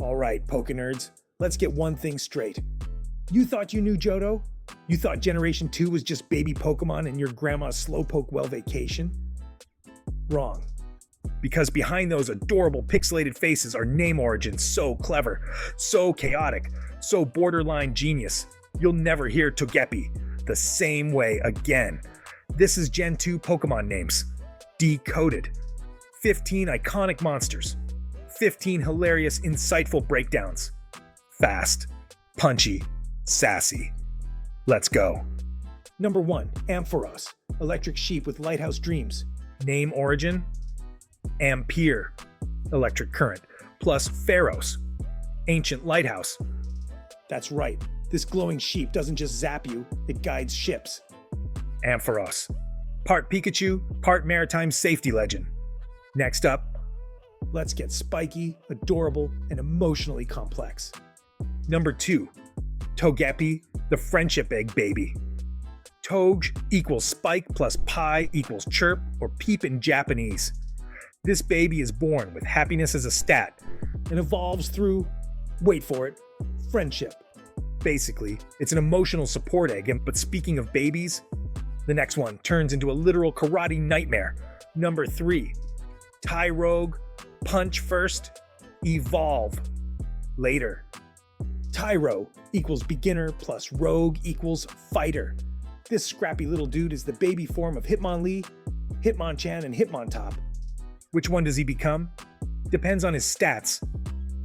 Alright, Poké Nerds, let's get one thing straight. You thought you knew Johto? You thought Generation 2 was just baby Pokemon in your grandma's Slowpoke well vacation? Wrong. Because behind those adorable pixelated faces are name origins so clever, so chaotic, so borderline genius, you'll never hear Togepi the same way again. This is Gen 2 Pokemon names. Decoded. 15 iconic monsters. 15 hilarious, insightful breakdowns. Fast, punchy, sassy. Let's go. Number 1, Ampharos, electric sheep with lighthouse dreams. Name origin? Ampere, electric current, plus Pharos, ancient lighthouse. That's right. This glowing sheep doesn't just zap you, it guides ships. Ampharos. Part Pikachu, part maritime safety legend. Next up, let's get spiky, adorable, and emotionally complex. Number 2, Togepi, the friendship egg baby. Toge equals spike plus pi equals chirp or peep in Japanese. This baby is born with happiness as a stat and evolves through, wait for it, friendship. Basically, it's an emotional support egg, but speaking of babies, the next one turns into a literal karate nightmare. Number 3, Tyrogue, punch first, evolve later. Tyro equals beginner plus rogue equals fighter. This scrappy little dude is the baby form of Hitmonlee, Hitmonchan, and Hitmontop. Which one does he become? Depends on his stats.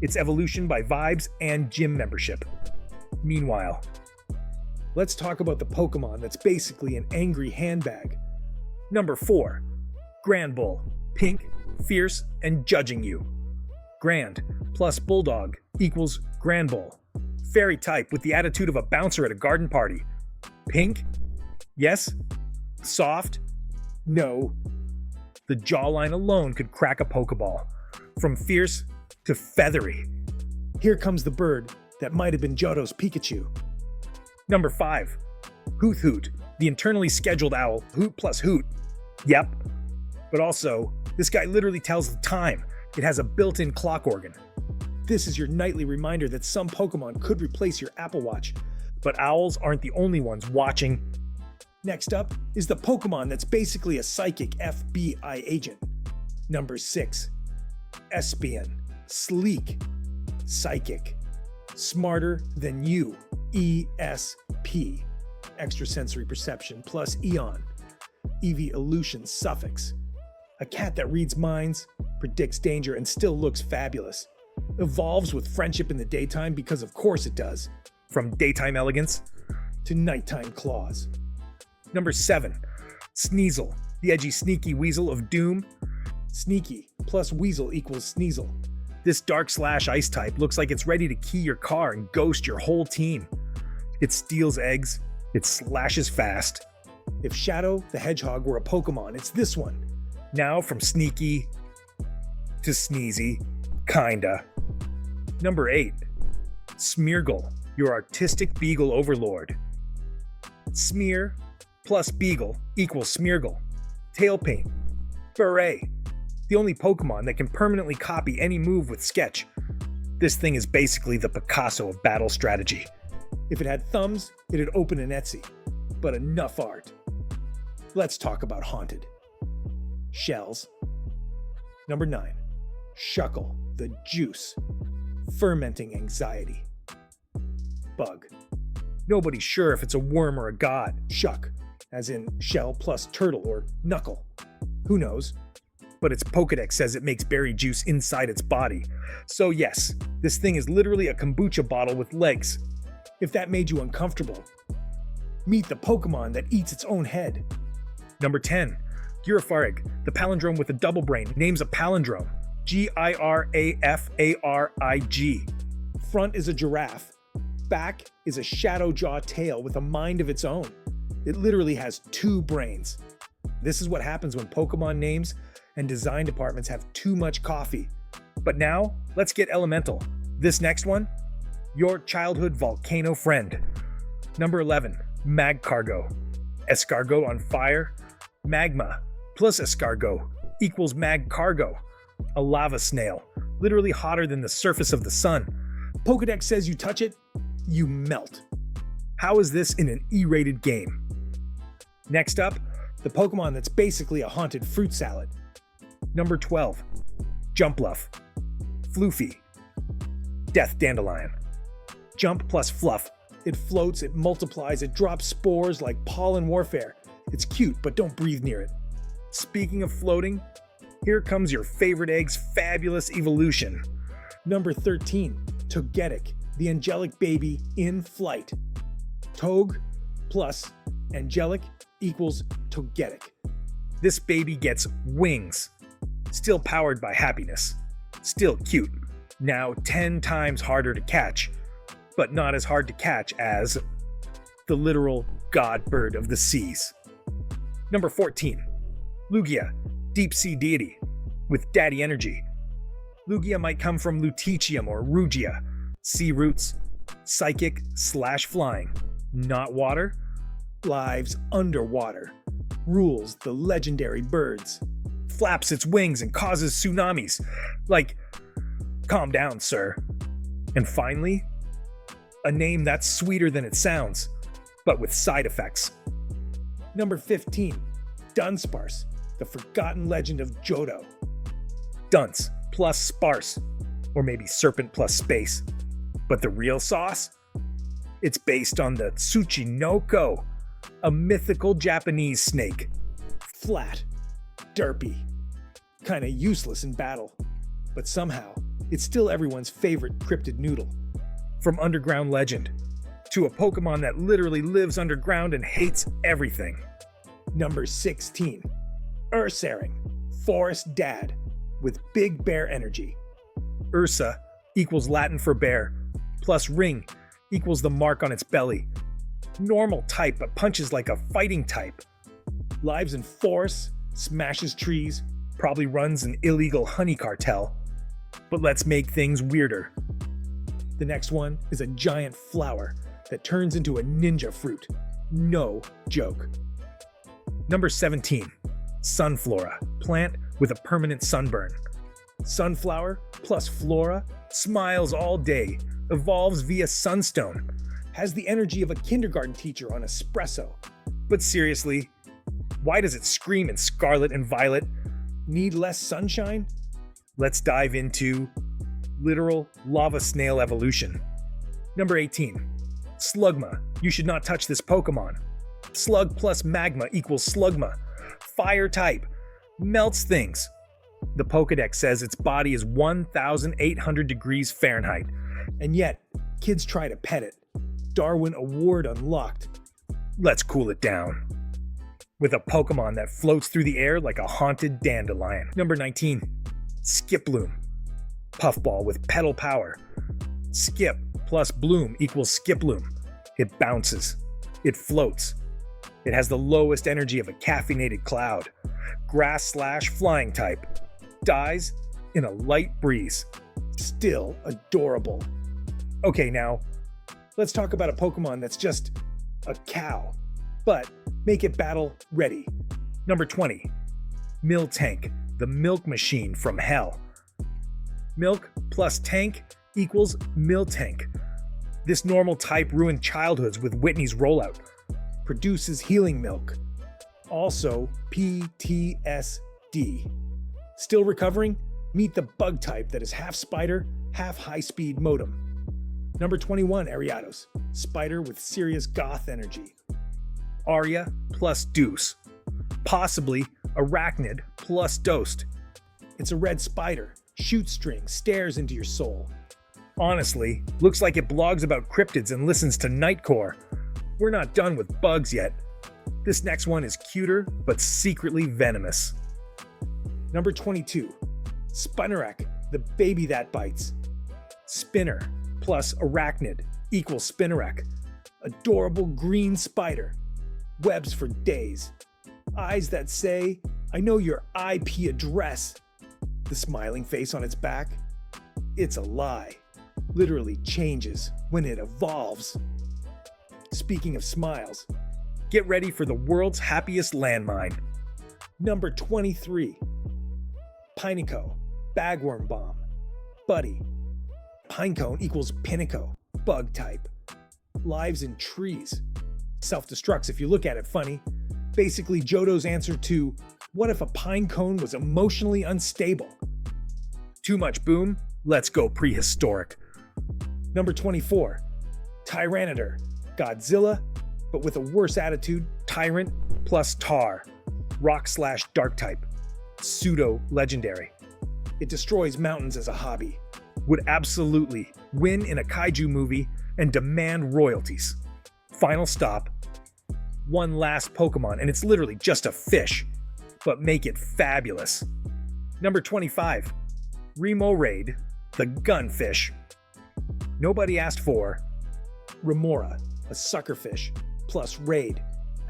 It's evolution by vibes and gym membership. Meanwhile, let's talk about the Pokemon that's basically an angry handbag. Number 4, Granbull, pink, fierce, and judging you. Grand plus Bulldog equals Granbull. Fairy type with the attitude of a bouncer at a garden party. Pink? Yes. Soft? No. The jawline alone could crack a Pokeball. From fierce to feathery. Here comes the bird that might have been Johto's Pikachu. Number 5, Hoot Hoot, the internally scheduled owl, hoot plus hoot. Yep. But also, this guy literally tells the time. It has a built-in clock organ. This is your nightly reminder that some Pokemon could replace your Apple Watch. But owls aren't the only ones watching. Next up is the Pokemon that's basically a psychic FBI agent. Number 6, Espion, sleek, psychic, smarter than you, ESP, extrasensory perception plus Eon, evolution suffix. A cat that reads minds, predicts danger, and still looks fabulous. Evolves with friendship in the daytime because of course it does. From daytime elegance to nighttime claws. Number 7, Sneasel, the edgy sneaky weasel of doom. Sneaky plus weasel equals Sneasel. This dark/ice type looks like it's ready to key your car and ghost your whole team. It steals eggs, it slashes fast. If Shadow the Hedgehog were a Pokemon, it's this one. Now from sneaky to sneezy, kinda. Number 8, Smeargle, your artistic beagle overlord. Smear plus beagle equals Smeargle. Tail paint. Beret. The only Pokemon that can permanently copy any move with Sketch. This thing is basically the Picasso of battle strategy. If it had thumbs, it'd open an Etsy. But enough art. Let's talk about Haunted. Shells. Number 9, Shuckle, the juice. Fermenting anxiety. Bug. Nobody's sure if it's a worm or a god. Shuck, as in shell plus turtle or knuckle. Who knows? But its Pokedex says it makes berry juice inside its body. So yes, this thing is literally a kombucha bottle with legs. If that made you uncomfortable, meet the Pokemon that eats its own head. Number 10, Girafarig, the palindrome with a double brain, names a palindrome. Girafarig. Front is a giraffe. Back is a shadow jaw tail with a mind of its own. It literally has 2 brains. This is what happens when Pokemon names and design departments have too much coffee. But now, let's get elemental. This next one, your childhood volcano friend. Number 11, Magcargo. Escargot on fire. Magma plus escargot equals Magcargo. A lava snail, literally hotter than the surface of the sun. Pokedex says you touch it, you melt. How is this in an E-rated game? Next up, The Pokemon that's basically a haunted fruit salad. number 12, Jumpluff, Floofy, Death Dandelion. Jump plus fluff. It floats, it multiplies, it drops spores like pollen warfare. It's cute, but don't breathe near it. Speaking of floating, here comes your favorite egg's fabulous evolution. Number 13, Togetic, the angelic baby in flight. Tog plus angelic equals Togetic. This baby gets wings. Still powered by happiness. Still cute. Now 10 times harder to catch, but not as hard to catch as the literal god bird of the seas. Number 14, Lugia, deep sea deity with daddy energy. Lugia might come from Lutetium or Rugia, sea roots, psychic / flying, not water, Lives underwater. Rules the legendary birds. flaps its wings and causes tsunamis. Like, calm down, sir. And finally, a name that's sweeter than it sounds, but with side effects. Number 15, Dunsparce, the forgotten legend of Johto. Dunce plus sparse, or maybe serpent plus space. But the real sauce? It's based on the Tsuchinoko, a mythical Japanese snake. Flat, derpy, kinda useless in battle, but somehow it's still everyone's favorite cryptid noodle. From underground legend to a Pokemon that literally lives underground and hates everything. Number 16, Ursaring, forest dad with big bear energy. Ursa equals Latin for bear, plus ring equals the mark on its belly. Normal type, but punches like a fighting type. Lives in forests, smashes trees. Probably runs an illegal honey cartel. But let's make things weirder. The next one is a giant flower that turns into a ninja fruit. No joke. Number 17, Sunflora, plant with a permanent sunburn. Sunflower plus flora Smiles all day, evolves via sunstone. has the energy of a kindergarten teacher on espresso. But seriously, why does it scream in scarlet and violet? Need less sunshine? Let's dive into literal lava snail evolution. Number 18, Slugma. You should not touch this Pokemon. Slug plus magma equals Slugma. Fire type. Melts things. The Pokedex says its body is 1,800 degrees Fahrenheit. And yet, kids try to pet it. Darwin Award unlocked. Let's cool it down. With a Pokemon that floats through the air like a haunted dandelion. Number 19, Skiploom. Puffball with pedal power. Skip plus bloom equals Skiploom. It bounces. It floats. It has the lowest energy of a caffeinated cloud. Grass / flying type. Dies in a light breeze. Still adorable. Okay, now, Let's talk about a Pokemon that's just a cow, but make it battle ready. number 20, Miltank, the milk machine from hell. Milk plus tank equals Miltank. This normal type ruined childhoods with Whitney's rollout. Produces healing milk. Also PTSD. Still recovering? Meet the bug type that is half spider, half high-speed modem. Number 21, Ariados. Spider with serious goth energy. Arya plus Deuce. Possibly Arachnid plus Dosed. It's a red spider. Shoot string stares into your soul. Honestly, looks like it blogs about cryptids and listens to Nightcore. We're not done with bugs yet. This next one is cuter, but secretly venomous. Number 22, Spinarak, the baby that bites. Spinner plus Arachnid equals Spinarak. Adorable green spider. Webs for days. Eyes that say, I know your IP address. The smiling face on its back. It's a lie. Literally changes when it evolves. Speaking of smiles, Get ready for the world's happiest landmine. number 23, Pineco, bagworm bomb. Buddy. Pinecone equals Pinnacle, bug type. Lives in trees. Self-destructs if you look at it funny. Basically Johto's answer to, what if a pinecone was emotionally unstable? Too much boom? Let's go prehistoric. Number 24. Tyranitar. Godzilla, but with a worse attitude. Tyrant plus Tar. Rock/dark type. Pseudo-legendary. It destroys mountains as a hobby. Would absolutely win in a kaiju movie and demand royalties. Final stop. One last Pokemon, and it's literally just a fish, but make it fabulous. Number 25. Remoraid, the gunfish. Nobody asked for. Remora, a suckerfish, plus raid,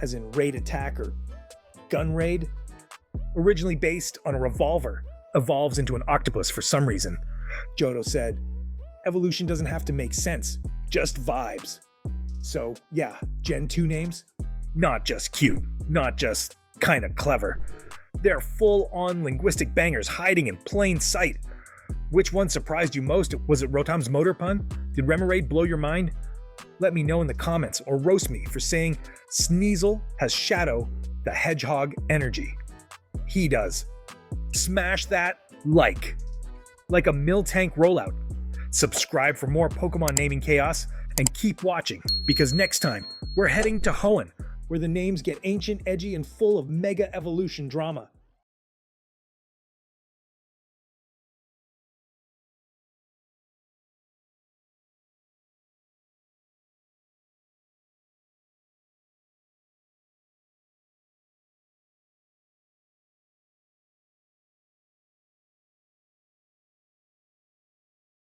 as in raid attack or gun raid. Originally based on a revolver, evolves into an octopus for some reason. Johto said, evolution doesn't have to make sense, just vibes. So yeah, Gen 2 names? Not just cute, not just kinda clever. They're full-on linguistic bangers hiding in plain sight. Which one surprised you most? Was it Rotom's motor pun? Did Remoraid blow your mind? Let me know in the comments or roast me for saying Sneasel has Shadow the Hedgehog energy. He does. Smash that like a Miltank rollout. Subscribe for more Pokemon naming chaos and keep watching because next time we're heading to Hoenn, where the names get ancient, edgy, and full of mega evolution drama.